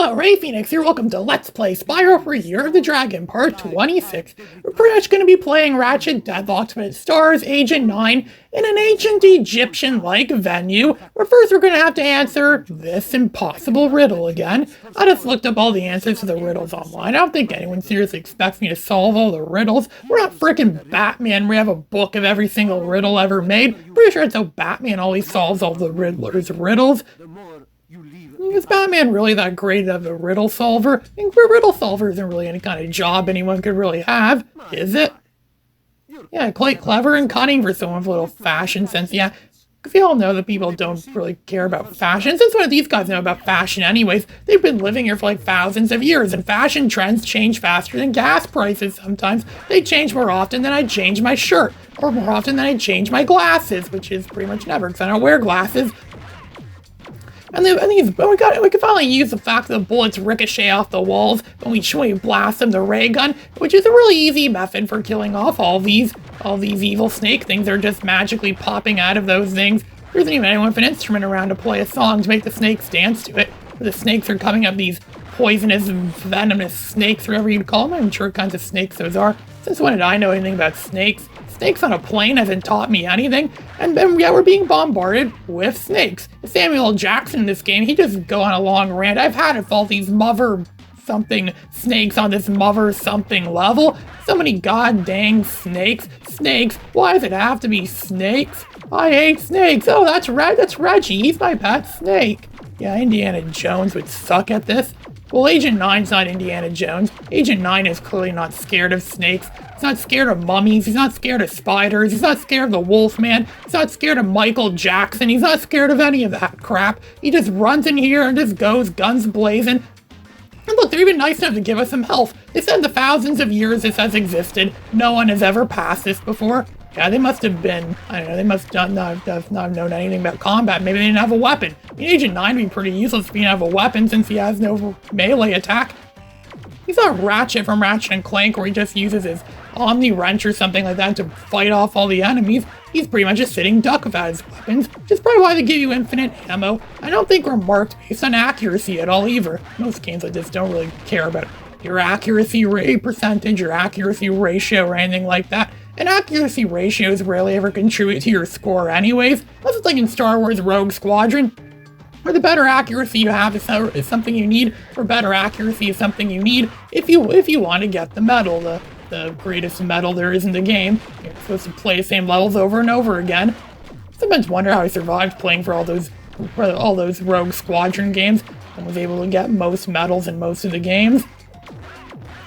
Hello, Ray Phoenix here. Welcome to Let's Play Spyro for Year of the Dragon, Part 26. We're pretty much going to be playing Ratchet Deadlocked, but it stars Agent 9 in an ancient Egyptian-like venue, where first we're going to have to answer this impossible riddle again. I just looked up all the answers to the riddles online. I don't think anyone seriously expects me to solve all the riddles. We're not freaking Batman. We have a book of every single riddle ever made. Pretty sure it's how Batman always solves all the Riddler's riddles. Is Batman really that great of a riddle solver? I think a riddle solver isn't really any kind of job anyone could really have, is it? Yeah, quite clever and cunning for someone with a little fashion sense, yeah. Because we all know that people don't really care about fashion. Since one of these guys know about fashion anyways, they've been living here for like thousands of years, and fashion trends change faster than gas prices sometimes. They change more often than I change my shirt, or more often than I change my glasses, which is pretty much never, because I don't wear glasses. And we can finally use the fact that the bullets ricochet off the walls when we blast them the ray gun, which is a really easy method for killing off all these evil snake things that are just magically popping out of those things. There isn't even anyone with an instrument around to play a song to make the snakes dance to it. The snakes are coming up, these poisonous, venomous snakes, whatever you'd call them. I'm not sure what kinds of snakes those are. Since when did I know anything about snakes? Snakes on a plane hasn't taught me anything, and then yeah, we're being bombarded with snakes. Samuel L. Jackson in this game, he just go on a long rant. I've had it with all these mother something snakes on this mother something level. So many god dang snakes. Snakes? Why does it have to be snakes? I hate snakes. Oh, that's Reggie. He's my pet snake. Yeah, Indiana Jones would suck at this. Well, Agent 9's not Indiana Jones. Agent 9 is clearly not scared of snakes. He's not scared of mummies. He's not scared of spiders. He's not scared of the Wolfman. He's not scared of Michael Jackson. He's not scared of any of that crap. He just runs in here and just goes guns blazing. And look, they're even nice enough to give us some health. They said the thousands of years this has existed. No one has ever passed this before. Yeah, they must have been, I don't know, they must not have known anything about combat. Maybe they didn't have a weapon. I mean, Agent 9 would be pretty useless if he didn't have a weapon since he has no melee attack. He's not Ratchet from Ratchet & Clank where he just uses his Omni Wrench or something like that to fight off all the enemies. He's pretty much a sitting duck without his weapons, which is probably why they give you infinite ammo. I don't think we're marked based on accuracy at all either. Most games like this don't really care about your accuracy rate percentage or accuracy ratio or anything like that. And accuracy ratios rarely ever contribute to your score anyways. Unless it's like in Star Wars Rogue Squadron, where the better accuracy you have is something you need, or better accuracy is something you need if you want to get the medal, the greatest medal there is in the game. You're supposed to play the same levels over and over again. Sometimes wonder how I survived playing for all those Rogue Squadron games and was able to get most medals in most of the games.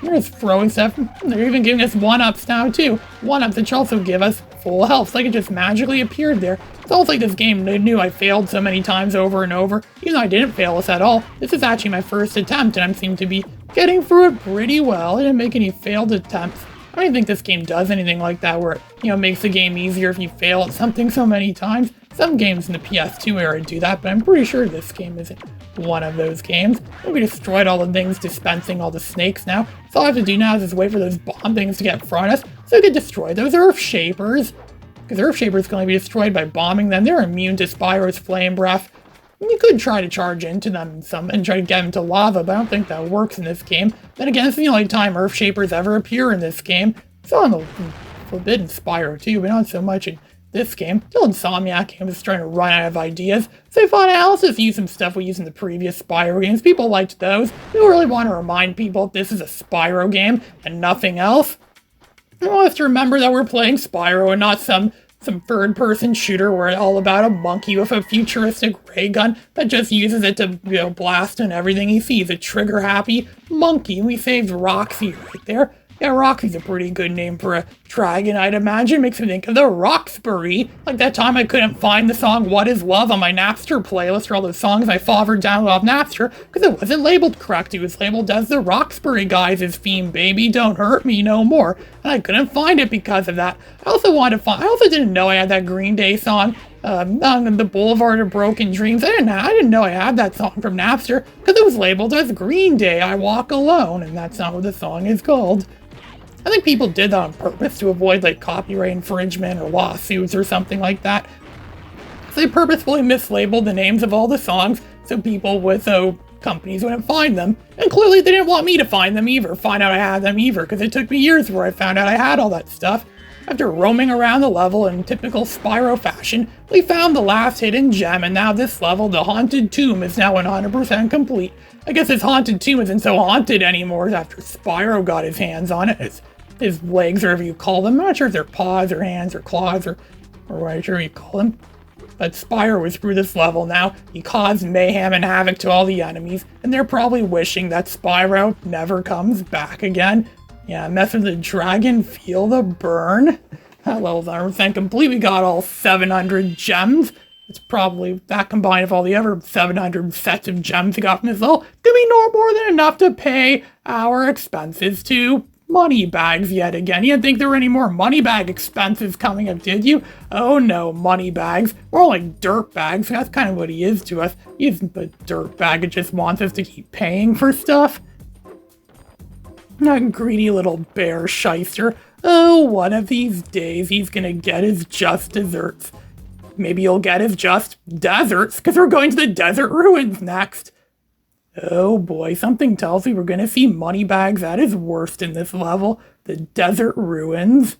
They're just throwing stuff. They're even giving us 1-ups now, too. 1-ups which also give us full health. It's like it just magically appeared there. It's almost like this game knew I failed so many times over and over. Even though I didn't fail this at all. This is actually my first attempt, and I seem to be getting through it pretty well. I didn't make any failed attempts. I don't even think this game does anything like that where it, makes the game easier if you fail at something so many times. Some games in the PS2 era do that, but I'm pretty sure this game isn't one of those games. We destroyed all the things dispensing all the snakes now. So all I have to do now is just wait for those bomb things to get in front of us so we can destroy those Earth Shapers. Because Earth Shapers can only be destroyed by bombing them. They're immune to Spyro's flame breath. You could try to charge into them and try to get them to lava, but I don't think that works in this game. Then again, it's the only time Earth Shapers ever appear in this game. It's on the Forbidden Spyro too, but not so much in this game. Still Insomniac game is trying to run out of ideas. So I thought, let's just use some stuff we used in the previous Spyro games. People liked those. We don't really want to remind people this is a Spyro game and nothing else. I want us to remember that we're playing Spyro and not some third-person shooter where it's all about a monkey with a futuristic ray gun that just uses it to, blast on everything he sees. A trigger-happy monkey. We saved Roxy right there. Yeah, Roxy's a pretty good name for a dragon, I'd imagine. Makes me think of the Roxbury. Like that time I couldn't find the song What Is Love on my Napster playlist, or all those songs I fathered download off Napster, because it wasn't labeled correct. It was labeled as the Roxbury Guys' theme, Baby Don't Hurt Me No More. And I couldn't find it because of that. I also didn't know I had that Green Day song, on the Boulevard of Broken Dreams. I didn't know I had that song from Napster, because it was labeled as Green Day, I Walk Alone, and that's not what the song is called. I think people did that on purpose to avoid copyright infringement or lawsuits or something like that. So they purposefully mislabeled the names of all the songs so people with companies wouldn't find them. And clearly they didn't want me to find them either, find out I had them either, because it took me years before I found out I had all that stuff. After roaming around the level in typical Spyro fashion, we found the last hidden gem, and now this level, the Haunted Tomb, is now 100% complete. I guess this Haunted Tomb isn't so haunted anymore after Spyro got his hands on it. His legs, or whatever you call them. I'm not sure if they're paws or hands or claws or whatever you call them. But Spyro was through this level now. He caused mayhem and havoc to all the enemies, and they're probably wishing that Spyro never comes back again. Yeah, mess with the dragon, feel the burn. That level's 100% complete. We got all 700 gems. It's probably that combined with all the other 700 sets of gems we got from this level. Could be no more than enough to pay our expenses to money bags yet again. You didn't think there were any more money bag expenses coming up, did you? Oh no, money bags. More like dirt bags. That's kind of what he is to us. He isn't a dirt bag. It just wants us to keep paying for stuff. That greedy little bear shyster. Oh, one of these days he's gonna get his just desserts. Maybe he'll get his just deserts, because we're going to the desert ruins next. Oh boy, something tells me we're gonna see money bags at his worst in this level. The desert ruins.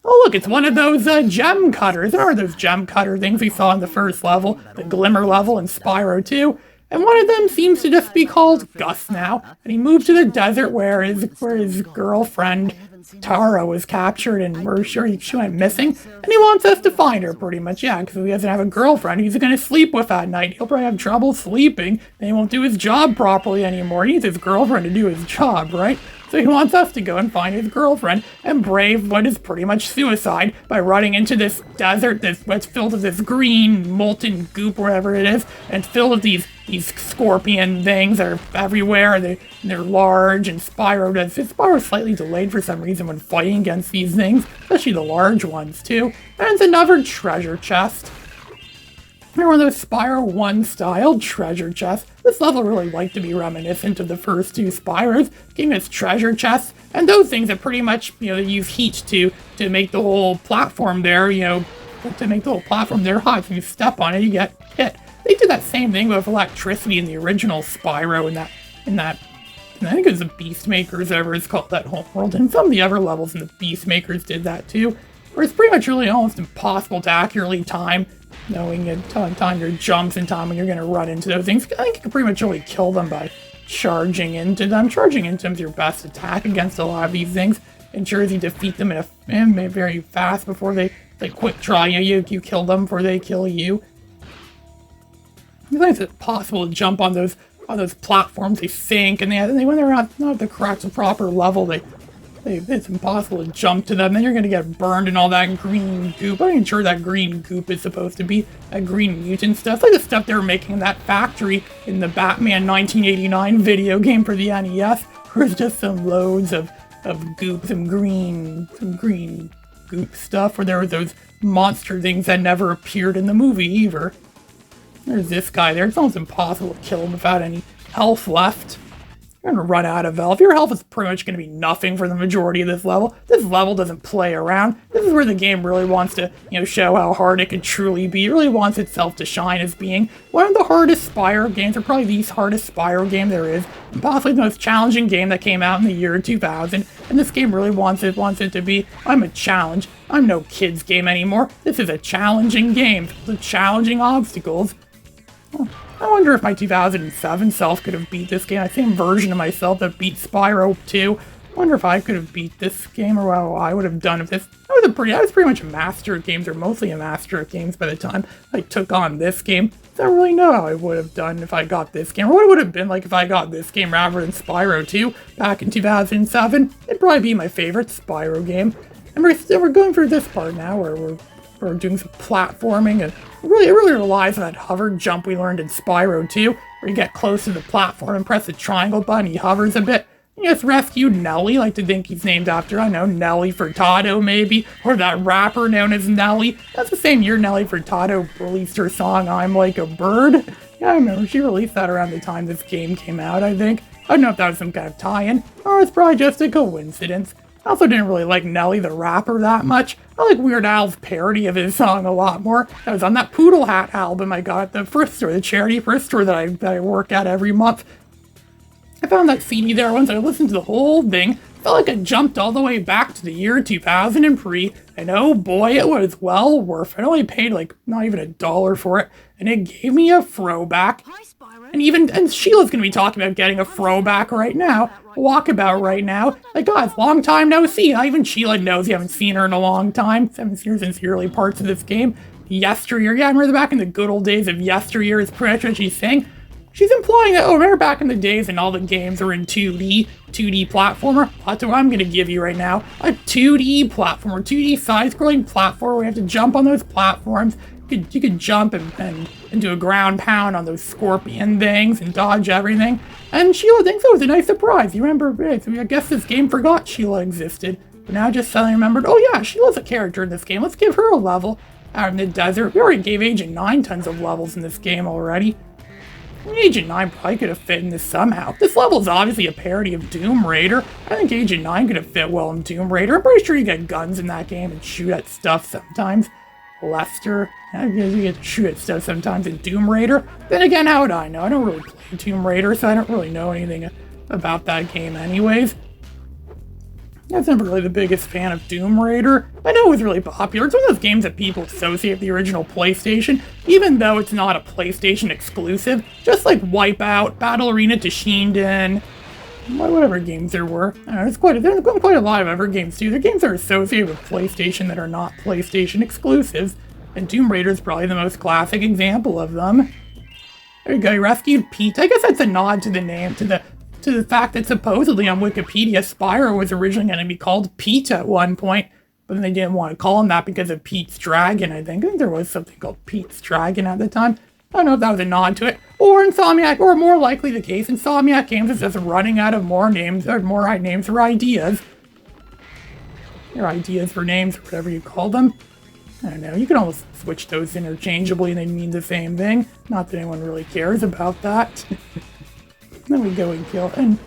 Oh look, it's one of those gem cutters. There are those gem cutter things we saw in the first level, the Glimmer level in Spyro 2. And one of them seems to just be called Gus now. And he moved to the desert where his girlfriend Tara was captured and she went missing. And he wants us to find her pretty much, yeah, because he doesn't have a girlfriend he's going to sleep with at night. He'll probably have trouble sleeping, and he won't do his job properly anymore. He needs his girlfriend to do his job, right? So he wants us to go and find his girlfriend and brave what is pretty much suicide by running into this desert that's filled with this green molten goop, wherever it is, and it's filled with these scorpion things that are everywhere. They're large, and Spyro's slightly delayed for some reason when fighting against these things, especially the large ones too. And it's another treasure chest. They're one of those Spyro 1 style treasure chests. This level really liked to be reminiscent of the first two Spyros, giving us treasure chests, and those things that pretty much, they use heat to make the whole platform there, hot. If you step on it, you get hit. They did that same thing with electricity in the original Spyro in that I think it was the Beastmakers, whatever it's called, that homeworld, and some of the other levels in the Beastmakers did that too, where it's pretty much really almost impossible to accurately time knowing your jumps and time when you're going to run into those things. I think you can pretty much only kill them by charging into them. Charging into them is your best attack against a lot of these things. Ensures you defeat them very fast before they quick draw you. You kill them before they kill you. I think it's possible to jump on those platforms. They sink, and when they're not the correct proper level, it's impossible to jump to them. Then you're going to get burned in all that green goop. I'm not even sure that green goop is supposed to be that green mutant stuff. Like the stuff they were making in that factory in the Batman 1989 video game for the NES, where it's just some loads of goop, some green goop stuff, where there were those monster things that never appeared in the movie either. There's this guy there. It's almost impossible to kill him without any health left. You're going to run out of health. Your health is pretty much going to be nothing for the majority of this level. This level doesn't play around. This is where the game really wants to, show how hard it can truly be. It really wants itself to shine as being one of the hardest Spyro games, or probably the hardest Spyro game there is, and possibly the most challenging game that came out in the year 2000. And this game really wants it to be, I'm a challenge. I'm no kid's game anymore. This is a challenging game with challenging obstacles. I wonder if my 2007 self could have beat this game. The same version of myself that beat Spyro 2. I wonder if I could have beat this game, or how I would have done if this. I was pretty much a master at games, or mostly a master at games by the time I took on this game. I don't really know how I would have done if I got this game, or what it would have been like if I got this game rather than Spyro 2 back in 2007. It'd probably be my favorite Spyro game. And we're going through this part now, where we're doing some platforming, and it really relies on that hover jump we learned in Spyro 2, where you get close to the platform and press the triangle button, he hovers a bit. You just rescued Nelly, like to think he's named after, I know, Nelly Furtado maybe, or that rapper known as Nelly. That's the same year Nelly Furtado released her song, I'm Like a Bird. Yeah, I remember she released that around the time this game came out, I think. I don't know if that was some kind of tie-in, or it's probably just a coincidence. I also didn't really like Nelly the rapper that much. I like Weird Al's parody of his song a lot more. That was on that Poodle Hat album I got at the thrift store, the charity thrift store that I work at every month. I found that CD there once, I listened to the whole thing. Felt like I jumped all the way back to the year 2003, and oh boy, it was well worth it. I only paid like not even $1 for it, and it gave me a throwback. Hi, Spyro. And Sheila's gonna be talking about getting a throwback right now, a walkabout right now. Like, God, long time no see. Not even Sheila knows you haven't seen her in a long time. Haven't seen her since the early parts of this game. Yesteryear, yeah, I remember back in the good old days of yesteryear is pretty much what she's saying. She's implying that, oh, remember back in the days when all the games were in 2D platformer? That's what I'm going to give you right now. A 2D platformer, 2D side-scrolling platformer. We have to jump on those platforms. You could jump and do a ground pound on those scorpion things and dodge everything. And Sheila thinks it was a nice surprise. You remember, I guess this game forgot Sheila existed. But now just suddenly remembered, oh yeah, Sheila's a character in this game. Let's give her a level out in the desert. We already gave Agent 9 tons of levels in this game already. Agent 9 probably could have fit in this somehow. This level is obviously a parody of Doom Raider. I think Agent 9 could have fit well in Doom Raider. I'm pretty sure you get guns in that game and shoot at stuff sometimes. Lester, you get to shoot at stuff sometimes in Doom Raider. Then again, how would I know? I don't really play Doom Raider, so I don't really know anything about that game anyways. I was never really the biggest fan of Doom Raider. I know it was really popular. It's one of those games that people associate with the original PlayStation, even though it's not a PlayStation exclusive. Just like Wipeout, Battle Arena Toshinden, whatever games there were. I don't know, there's quite a lot of other games too. They're games that are associated with PlayStation that are not PlayStation exclusives, and Doom Raider is probably the most classic example of them. There you go, you rescued Pete. I guess that's a nod to the name, to the fact that supposedly on Wikipedia, Spyro was originally going to be called Pete at one point, but then they didn't want to call him that because of Pete's Dragon, I think. I think there was something called Pete's Dragon at the time. I don't know if that was a nod to it, or Insomniac, or more likely the case, Insomniac Games is just running out of more names for ideas. Or ideas for names, or whatever you call them. I don't know, you can almost switch those interchangeably and they mean the same thing. Not that anyone really cares about that. Then we go and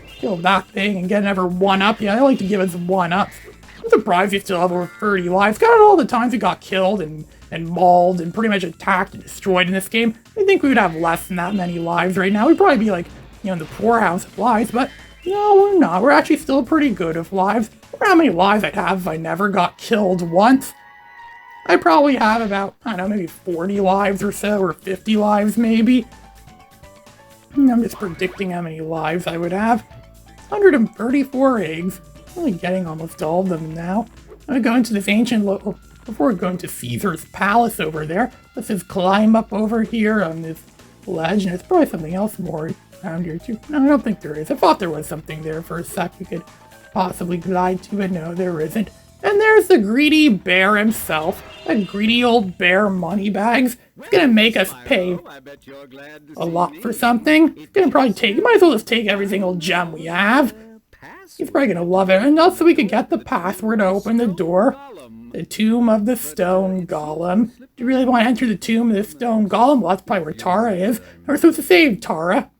kill that thing and get another 1-up. Yeah, I like to give us 1-ups. I'm surprised you still have over 30 lives. Got all the times we got killed and mauled and pretty much attacked and destroyed in this game. I think we would have less than that many lives right now. We'd probably be like, in the poorhouse of lives, but no, we're not. We're actually still pretty good of lives. I wonder how many lives I'd have if I never got killed once. I probably have about, I don't know, maybe 40 lives or so, or 50 lives maybe. I'm just predicting how many lives I would have. 134 eggs. I'm really getting almost all of them now. I'm going to go into this ancient before we go into Caesar's palace over there, let's just climb up over here on this ledge, and there's probably something else more around here too. No, I don't think there is. I thought there was something there for a sec we could possibly glide to, but no, there isn't. And there's the greedy bear himself. That greedy old bear moneybags. He's gonna make us pay a lot for something. He's gonna probably take, you might as well just take every single gem we have. He's probably gonna love it. And also we could get the password to open the door. The Tomb of the Stone Golem. Do you really want to enter the Tomb of the Stone Golem? Well, that's probably where Tara is. We're supposed to save Tara.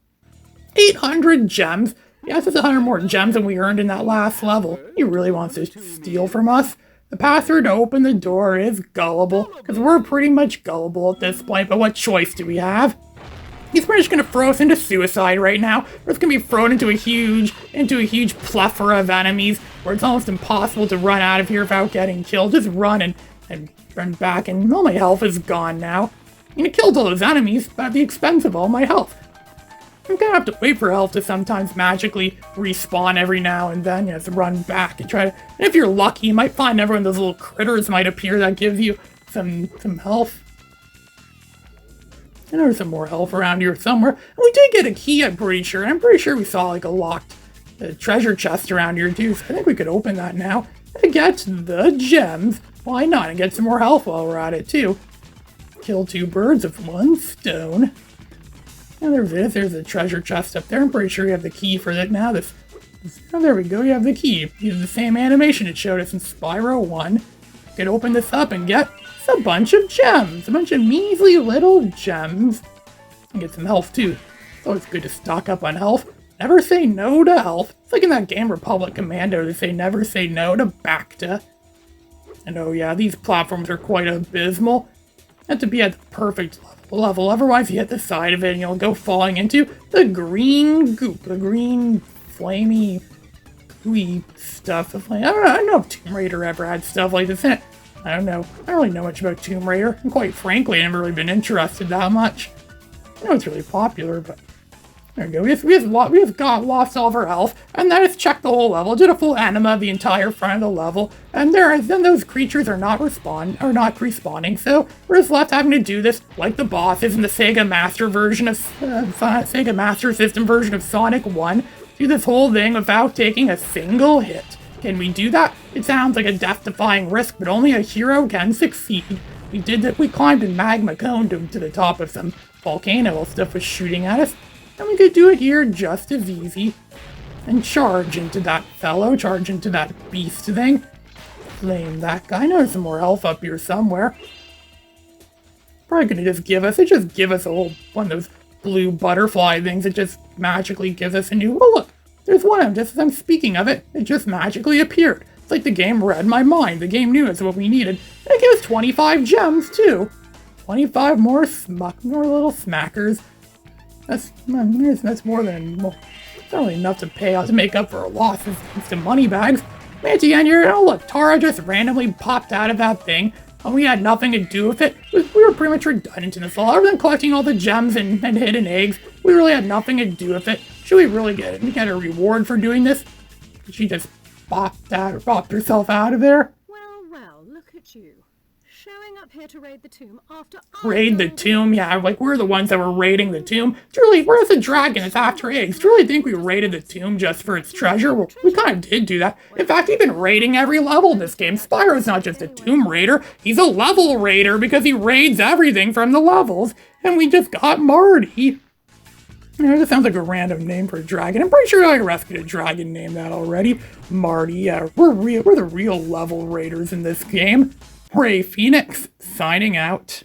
800 gems. Yes, it's 100 more gems than we earned in that last level. He really wants to steal from us. The password to open the door is gullible, because we're pretty much gullible at this point, but what choice do we have? He's pretty much going to throw us into suicide right now. We're just going to be thrown into a huge plethora of enemies, where it's almost impossible to run out of here without getting killed. Just run and run back, and all my health is gone now. I'm going to kill all those enemies, but at the expense of all my health. I'm gonna have to wait for health to sometimes magically respawn every now and then. You have to run back and try to. And if you're lucky, you might find every one of those little critters might appear that gives you some health. And there's some more health around here somewhere. And we did get a key, I'm pretty sure. I'm pretty sure we saw like a locked treasure chest around here too. So I think we could open that now and get the gems. Why not? And get some more health while we're at it too. Kill two birds with one stone. And there it is. There's a treasure chest up there. I'm pretty sure you have the key for that now. Oh, there we go. You have the key. Use the same animation it showed us in Spyro 1. You can open this up and get a bunch of gems. A bunch of measly little gems. And get some health, too. It's always good to stock up on health. Never say no to health. It's like in that game Republic Commando, they say never say no to Bacta. And oh yeah, these platforms are quite abysmal. You have to be at the perfect level, otherwise you hit the side of it and you'll go falling into the green goop, the green flamey gooey stuff. I don't know if Tomb Raider ever had stuff like this in it. I don't know. I don't really know much about Tomb Raider, and quite frankly, I've never really been interested that much. I know it's really popular, but there we go. We just lost all of our health, and then just checked the whole level, did a full anima of the entire front of the level, and then those creatures are not respawning, so we're just left having to do this like the bosses in the Sega Master version of Sega Master System version of Sonic 1. Do this whole thing without taking a single hit. Can we do that? It sounds like a death-defying risk, but only a hero can succeed. We did that. We climbed a magma cone to the top of some volcano while stuff was shooting at us. And we could do it here just as easy. And charge into that beast thing. Flame that guy. I know there's some more health up here somewhere. Probably gonna just give us a whole one of those blue butterfly things that just magically gives us a new. Oh look, there's one of them. Just as I'm speaking of it, it just magically appeared. It's like the game read my mind. The game knew it's what we needed. And it gave us 25 gems too. 25 more little smackers. That's more than, well, it's not really enough to pay out to make up for our losses. It's the money bags. At the end here, oh look, Tara just randomly popped out of that thing, and we had nothing to do with it. We were pretty much redundant in this all. Other than collecting all the gems and hidden eggs, we really had nothing to do with it. Should we really get a reward for doing this? Did she just popped herself out of there? Well, look at you. Showing up here to raid the tomb after raid the tomb? Yeah, like we're the ones that were raiding the tomb. Truly, we're the dragon, it's after eggs. Do you really think we raided the tomb just for its treasure? Well, we kind of did do that. In fact, we've been raiding every level in this game. Spyro's not just a tomb raider, he's a level raider because he raids everything from the levels. And we just got Marty. You know, this sounds like a random name for a dragon. I'm pretty sure I rescued a dragon named that already. Marty, yeah, we're the real level raiders in this game. Ray Phoenix, signing out.